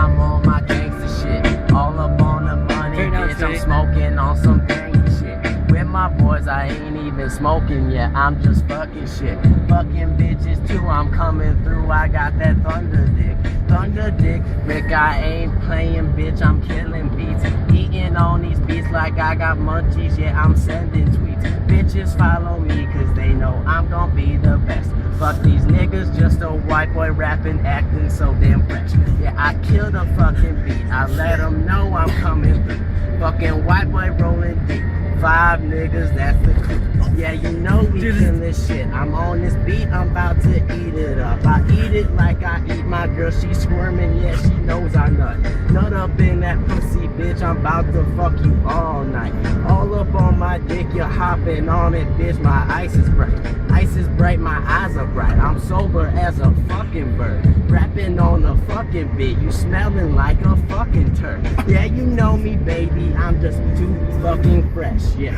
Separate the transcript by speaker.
Speaker 1: I'm on my gangster shit. All up on the money, bitch. I'm smoking on some gangster shit. With my boys, I ain't even smoking yet. I'm just fucking shit. Fucking bitches too, I'm coming through. I got that thunder dick. Thunder dick, Rick, I ain't playing, bitch. I'm killing beats. Eating on these beats like I got munchies. Yeah, I'm sending tweets. Bitches follow me cause they know I'm gonna be the best. Fuck these niggas, just a white boy rapping, acting so damn fresh. Yeah, I killed a fucking beat. I let them know I'm coming through. Fucking white boy rolling deep. 5 niggas, that's the crew. Yeah, you know we killing this shit. I'm on this beat, I'm about to eat it up. I eat it like I eat my girl. She squirming, yeah, she knows I nut. Nut up in that pussy, bitch. I'm about to fuck you all night. All up on my dick, you're hopping on it, bitch. My ice is bright. Ice is bright, my eyes are bright. I'm sober as a fucking bird. Rapping on the fucking beat. You smelling like a fucking turd. Yeah, you know me, baby. I'm just too fucking fresh, yeah.